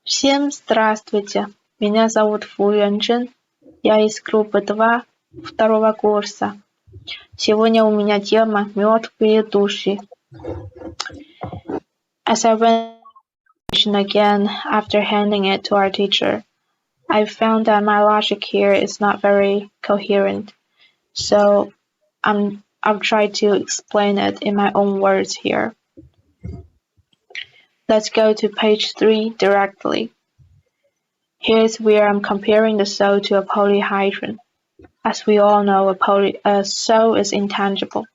Всем здравствуйте, меня зовут Фу Юаньчжэнь, я из группы 2 второго курса. Сегодня у меня тема «Мертвые души». As I went again after handing it to our teacher, I found that my logic here is not very coherent, so I'll try to explain it in my own words here. Let's go to page 3 directly. Here's where I'm comparing the soul to a polyhedron. As we all know, a soul is intangible.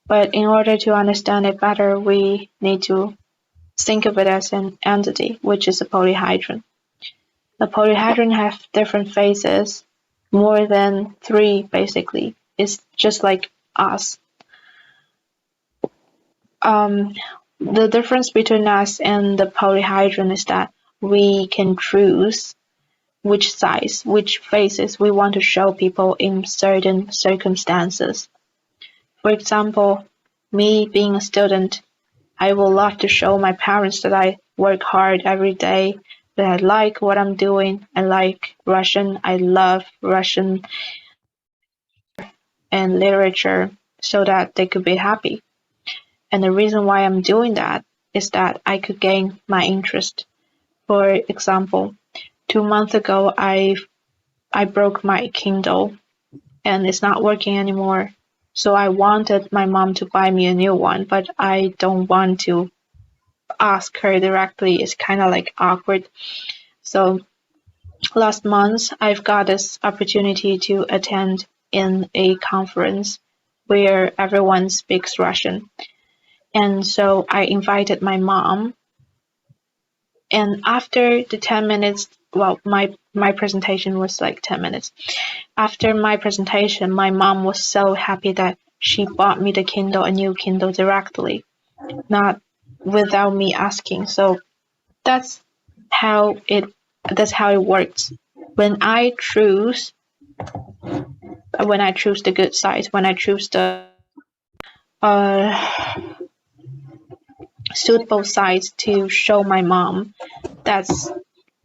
But in order to understand it better, we need to think of it as an entity, which is a polyhedron. A polyhedron has different phases, more than 3 basically. It's just like us. The difference between us and the polyhedron is that we can choose which sides, which phases we want to show people in certain circumstances. For example, me being a student, I would love to show my parents that I work hard every day, that I like what I'm doing. I like Russian, I love Russian and literature, so that they could be happy. And the reason why I'm doing that is that I could gain my interest. For example, 2 months ago, I broke my Kindle and it's not working anymore. So I wanted my mom to buy me a new one, but I don't want to ask her directly. It's kind of like awkward. So last month, I've got this opportunity to attend in a conference where everyone speaks Russian. And so I invited my mom. And after the 10 minutes, well, my presentation was like 10 minutes. After my presentation, my mom was so happy that she bought me a new Kindle directly, not without me asking. So that's how it works. When I choose the good side, when I choose the suitable sides to show my mom, that's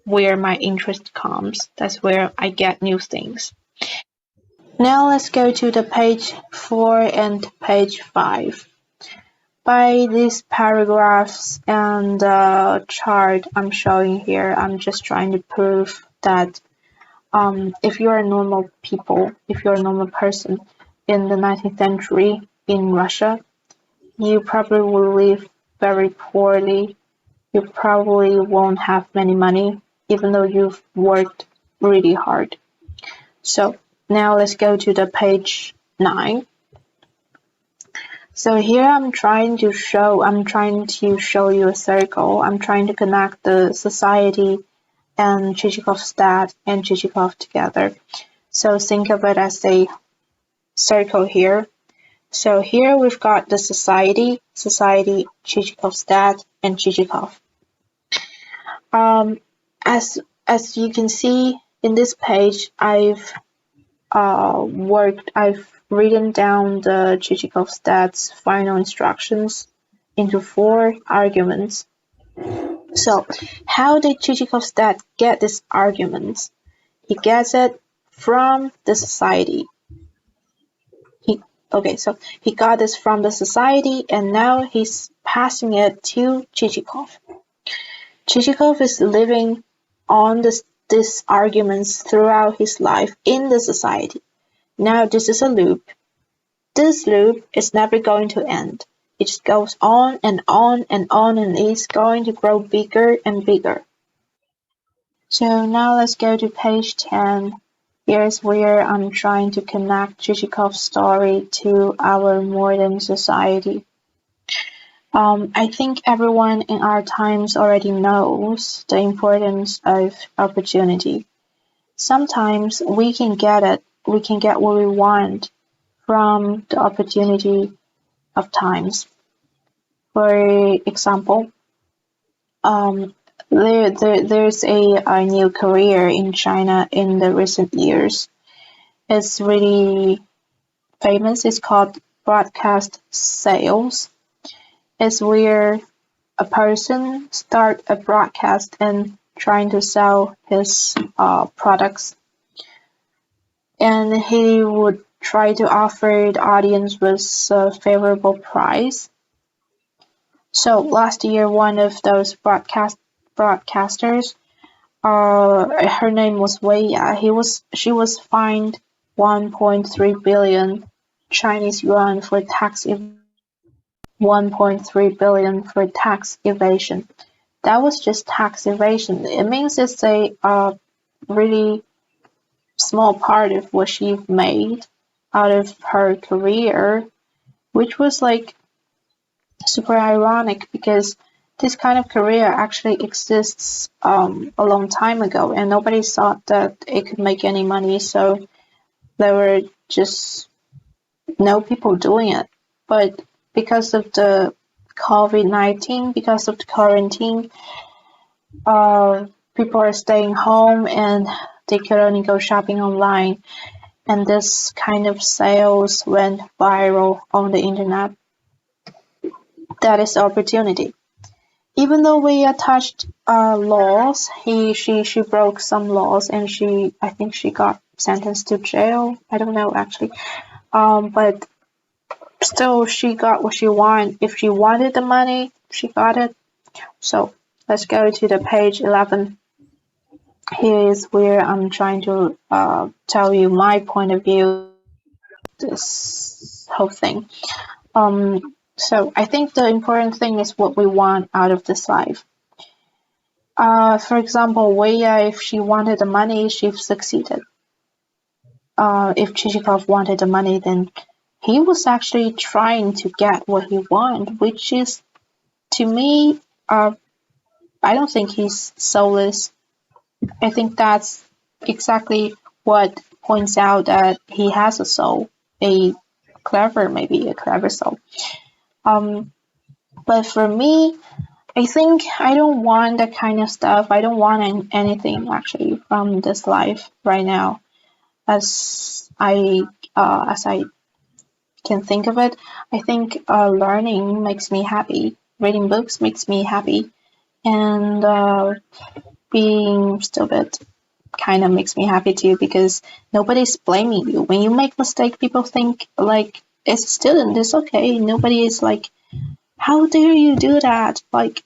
where my interest comes. That's where I get new things. Now let's go to the page 4 and page 5. By these paragraphs and the chart I'm showing here, I'm just trying to prove that if you're a normal person in the 19th century in Russia, you probably will live very poorly. You probably won't have many money, even though you've worked really hard. So now let's go to the page 9. So here I'm trying to show you a circle. I'm trying to connect the society and Chichikov's dad and Chichikov together. So think of it as a circle here. So here we've got the society, Chichikov's dad, and Chichikov. As you can see in this page, I've written down the Chichikov's dad's final instructions into 4 arguments. So how did Chichikov's dad get these arguments? He gets it from the society. He got this from the society, and now he's passing it to Chichikov. Chichikov is living on these arguments throughout his life in the society. Now this is a loop. This loop is never going to end. It just goes on and on and on, and it's going to grow bigger and bigger. So now let's go to page 10. Here's where I'm trying to connect Chichikov's story to our modern society. I think everyone in our times already knows the importance of opportunity. Sometimes we can get what we want from the opportunity of times. For example, there's a new career in China in the recent years. It's really famous. It's called broadcast sales. It's where a person start a broadcast and trying to sell his products, and he would try to offer the audience with a favorable price. So last year, one of those broadcasters, her name was Wei Ya. She was fined 1.3 billion Chinese yuan for 1.3 billion for tax evasion. That was just tax evasion. It means it's a really small part of what she made out of her career, which was like super ironic because this kind of career actually exists a long time ago, and nobody thought that it could make any money, so there were just no people doing it. But because of the COVID-19, because of the quarantine, people are staying home and they could only go shopping online, and this kind of sales went viral on the internet. That is the opportunity. Even though we touched laws, she broke some laws, and I think she got sentenced to jail. I don't know actually, but still she got what she wanted. If she wanted the money, she got it. So let's go to the page 11. Here is where I'm trying to tell you my point of view. This whole thing. So I think the important thing is what we want out of this life. For example, Wei, if she wanted the money, she succeeded. If Chichikov wanted the money, then he was actually trying to get what he wanted, which is, to me, I don't think he's soulless. I think that's exactly what points out that he has a soul, maybe a clever soul. But for me, I think I don't want that kind of stuff. I don't want anything actually from this life right now, as I can think of it. I think learning makes me happy. Reading books makes me happy, and being stupid kind of makes me happy too, because nobody's blaming you. When you make mistake, people think like as a student, it's okay. Nobody is like, how dare you do that? Like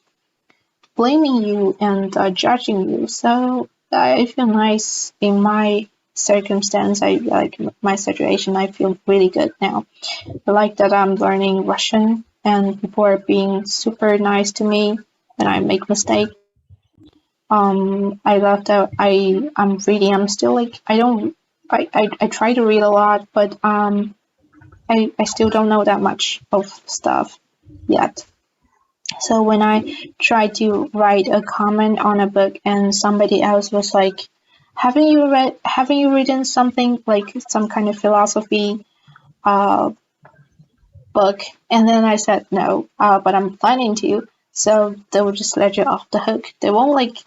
blaming you and judging you. So I feel nice in my circumstance. I like my situation. I feel really good now. I like that I'm learning Russian and people are being super nice to me when I make mistakes. I love that I'm reading. I'm still like I try to read a lot, but I still don't know that much of stuff yet. So when I tried to write a comment on a book and somebody else was like, haven't you written something like some kind of philosophy book? And then I said no, but I'm planning to. So they will just let you off the hook. They won't like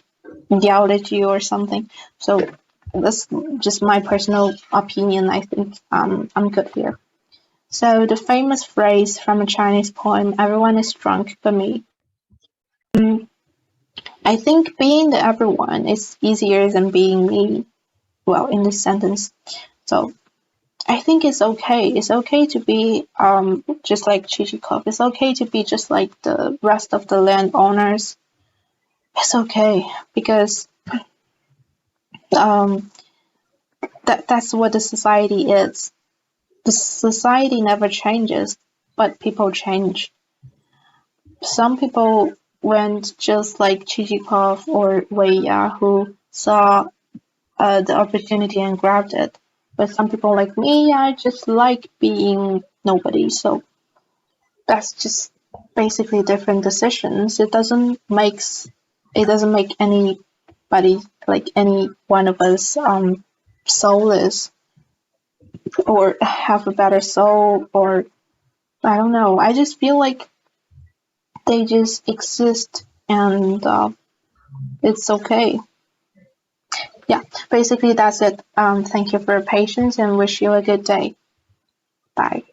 yell at you or something. So that's just my personal opinion. I think I'm good here. So the famous phrase from a Chinese poem, everyone is drunk but me. I think being the everyone is easier than being me. Well, in this sentence. So I think it's okay. It's okay to be just like Chichikov. It's okay to be just like the rest of the landowners. It's okay because that's what the society is. The society never changes, but people change. Some people went just like Chichikov or Wei Ya, who saw the opportunity and grabbed it. But some people like me, I just like being nobody. So that's just basically different decisions. It doesn't make anybody, like any one of us, soulless or have a better soul, or I don't know. I just feel like they just exist, and it's okay. Yeah, basically that's it. Thank you for your patience and wish you a good day. Bye.